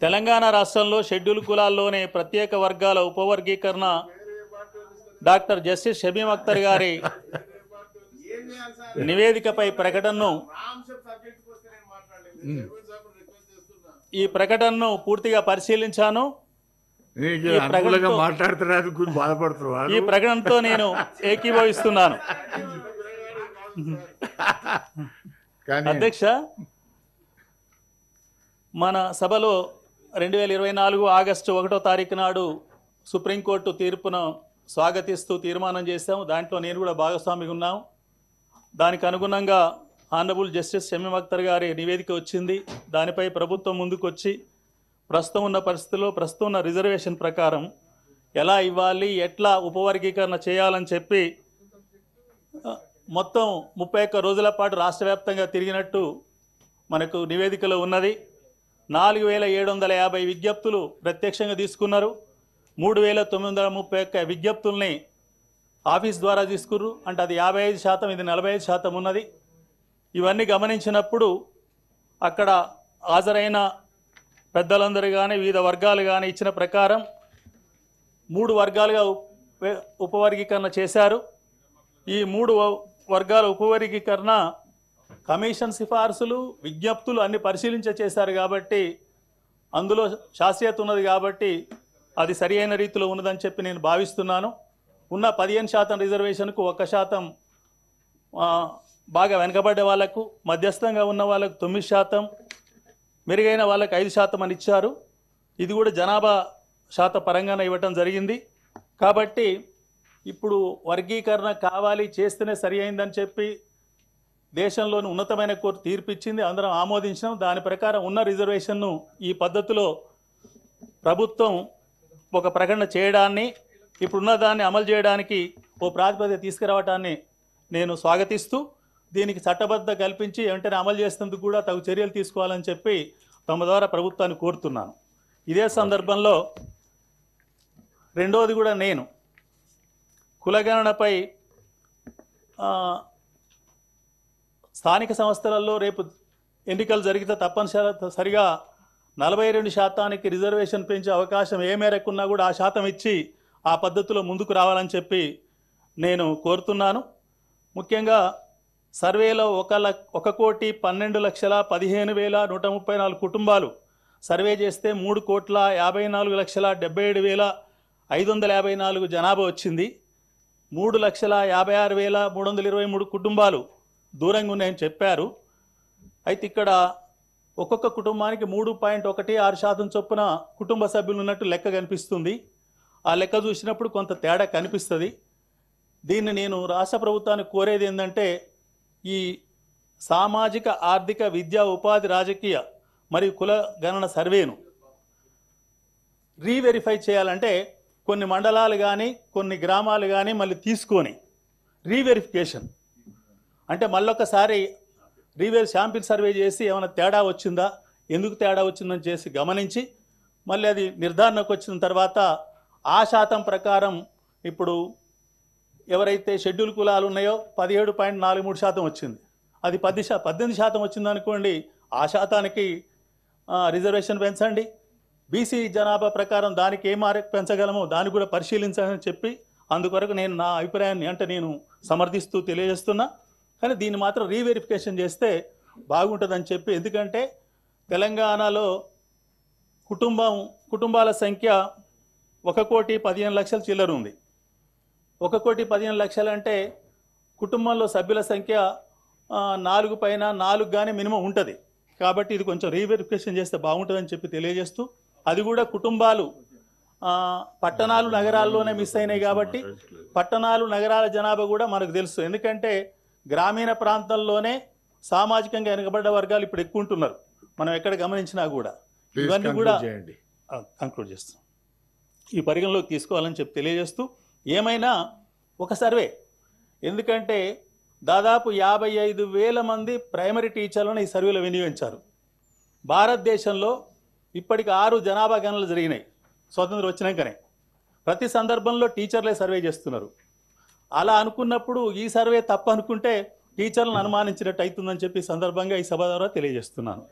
తెలంగాణ రాష్ట్రంలో షెడ్యూల్ కులాల్లోనే ప్రత్యేక వర్గాల ఉపవర్గీకరణ డాక్టర్ జస్టిస్ షమీం అఖ్తర్ గారి నివేదికపై ప్రకటనను ఈ ప్రకటనను పూర్తిగా పరిశీలించాను. ఈ ప్రకటనతో నేను ఏకీభవిస్తున్నాను. అధ్యక్ష, మన సభలో 2024 ఆగస్టు 1వ తారీఖు నాడు సుప్రీంకోర్టు తీర్పును స్వాగతిస్తూ తీర్మానం చేశాము. దాంట్లో నేను కూడా భాగస్వామిగా ఉన్నాము. దానికి అనుగుణంగా ఆనరబుల్ జస్టిస్ షమీం అఖ్తర్ గారి నివేదిక వచ్చింది. దానిపై ప్రభుత్వం ముందుకొచ్చి ప్రస్తుతం ఉన్న పరిస్థితుల్లో ప్రస్తుతం ఉన్న రిజర్వేషన్ ప్రకారం ఎలా ఇవ్వాలి, ఎట్లా ఉపవర్గీకరణ చేయాలని చెప్పి మొత్తం 31 రోజుల పాటు రాష్ట్ర వ్యాప్తంగా తిరిగినట్టు మనకు నివేదికలో ఉన్నది. 4750 విజ్ఞప్తులు ప్రత్యక్షంగా తీసుకున్నారు. 3931 విజ్ఞప్తుల్ని ఆఫీస్ ద్వారా తీసుకుర్రు. అంటే అది 55%, ఇది 45% ఉన్నది. ఇవన్నీ గమనించినప్పుడు అక్కడ హాజరైన పెద్దలందరూ కానీ వివిధ వర్గాలు కానీ ఇచ్చిన ప్రకారం 3 వర్గాలుగా ఉపవర్గీకరణ చేశారు. ఈ 3 వర్గాల ఉపవర్గీకరణ కమిషన్ సిఫార్సులు, విజ్ఞప్తులు అన్ని పరిశీలించ చేశారు. కాబట్టి అందులో శాస్త్రీయత ఉన్నది. కాబట్టి అది సరి అయిన రీతిలో ఉన్నదని చెప్పి నేను భావిస్తున్నాను. ఉన్న 15% రిజర్వేషన్కు 1% బాగా వెనకబడ్డ వాళ్లకు, మధ్యస్థంగా ఉన్న వాళ్ళకు 9%, మెరుగైన వాళ్ళకు 5% అని ఇచ్చారు. ఇది కూడా జనాభా శాత పరంగానే ఇవ్వటం జరిగింది. కాబట్టి ఇప్పుడు వర్గీకరణ కావాలి, చేస్తేనే సరి అయిందని చెప్పి దేశంలోని ఉన్నతమైన కోర్టు తీర్పిచ్చింది. అందరం ఆమోదించినాం. దాని ప్రకారం ఉన్న రిజర్వేషన్ను ఈ పద్ధతిలో ప్రభుత్వం ఒక ప్రకటన చేయడాన్ని, ఇప్పుడున్న దాన్ని అమలు చేయడానికి ఓ ప్రాతిపదిక తీసుకురావటాన్ని నేను స్వాగతిస్తూ దీనికి చట్టబద్ధత కల్పించి వెంటనే అమలు చేసేందుకు కూడా తగు చర్యలు తీసుకోవాలని చెప్పి తమ ద్వారా ప్రభుత్వాన్ని కోరుతున్నాను. ఇదే సందర్భంలో రెండోది కూడా నేను కులగణనపై స్థానిక సంస్థలలో రేపు ఎన్నికలు జరిగితే తప్పనిసరిగా 42% రిజర్వేషన్ పెంచే అవకాశం ఏ మేరకు ఉన్నా కూడా ఆ శాతం ఇచ్చి ఆ పద్ధతిలో ముందుకు రావాలని చెప్పి నేను కోరుతున్నాను. ముఖ్యంగా సర్వేలో 1,12,15,134 కుటుంబాలు సర్వే చేస్తే 3,54,77,554 జనాభా వచ్చింది. 3,56,323 కుటుంబాలు దూరంగా ఉన్నాయని చెప్పారు. అయితే ఇక్కడ ఒక్కొక్క కుటుంబానికి 3.16% చొప్పున కుటుంబ సభ్యులు ఉన్నట్టు లెక్క కనిపిస్తుంది. ఆ లెక్క చూసినప్పుడు కొంత తేడా కనిపిస్తుంది. దీన్ని నేను రాష్ట్ర ప్రభుత్వాన్ని కోరేది ఏంటంటే, ఈ సామాజిక, ఆర్థిక, విద్యా, ఉపాధి, రాజకీయ మరియు కుల గణన సర్వేను రీవెరిఫై చేయాలంటే కొన్ని మండలాలు కానీ కొన్ని గ్రామాలు కానీ మళ్ళీ తీసుకొని రీవెరిఫికేషన్ అంటే మళ్ళొకసారి శాంపిల్ సర్వే చేసి ఏమైనా తేడా వచ్చిందా, ఎందుకు తేడా వచ్చిందని చేసి గమనించి మళ్ళీ అది నిర్ధారణకు వచ్చిన తర్వాత ఆ శాతం ప్రకారం ఇప్పుడు ఎవరైతే షెడ్యూల్ కులాలు ఉన్నాయో 17.43% వచ్చింది. అది 18% వచ్చిందనుకోండి, ఆ శాతానికి రిజర్వేషన్ పెంచండి. బీసీ జనాభా ప్రకారం దానికి ఏ మార్పు పెంచగలమో దాన్ని కూడా పరిశీలించాలని చెప్పి అందుకొరకు నేను నా అభిప్రాయాన్ని అంటే నేను సమర్థిస్తూ తెలియజేస్తున్నా. కానీ దీన్ని మాత్రం రీవెరిఫికేషన్ చేస్తే బాగుంటుందని చెప్పి, ఎందుకంటే తెలంగాణలో కుటుంబాల సంఖ్య 1,15,00,000 చిల్లర ఉంది. 1,15,00,000 అంటే కుటుంబంలో సభ్యుల సంఖ్య 4 పైన 4 కానీ మినిమం ఉంటుంది. కాబట్టి ఇది కొంచెం రీవెరిఫికేషన్ చేస్తే బాగుంటుందని చెప్పి తెలియజేస్తూ, అది కూడా కుటుంబాలు పట్టణాలు నగరాల్లోనే మిస్ అయినాయి. కాబట్టి పట్టణాలు నగరాల జనాభా కూడా మనకు తెలుసు. ఎందుకంటే గ్రామీణ ప్రాంతాల్లోనే సామాజికంగా వెనుకబడ్డ వర్గాలు ఇప్పుడు ఎక్కువ ఉంటున్నారు, మనం ఎక్కడ గమనించినా కూడా. ఇవన్నీ కూడా కంక్లూడ్ చేస్తాం, ఈ పరిగణలోకి తీసుకోవాలని చెప్పి తెలియజేస్తూ, ఏమైనా ఒక సర్వే, ఎందుకంటే దాదాపు 55,000 మంది ప్రైమరీ టీచర్లను ఈ సర్వేలో వినియోగించారు. భారతదేశంలో ఇప్పటికి 6 జనాభా గణనలు జరిగినాయి స్వతంత్రం వచ్చినాకనే. ప్రతి సందర్భంలో టీచర్లే సర్వే చేస్తున్నారు. అలా అనుకున్నప్పుడు ఈ సర్వే తప్పు అనుకుంటే టీచర్లను అనుమానించినట్టు అవుతుందని చెప్పి సందర్భంగా ఈ సభ ద్వారా తెలియజేస్తున్నాను.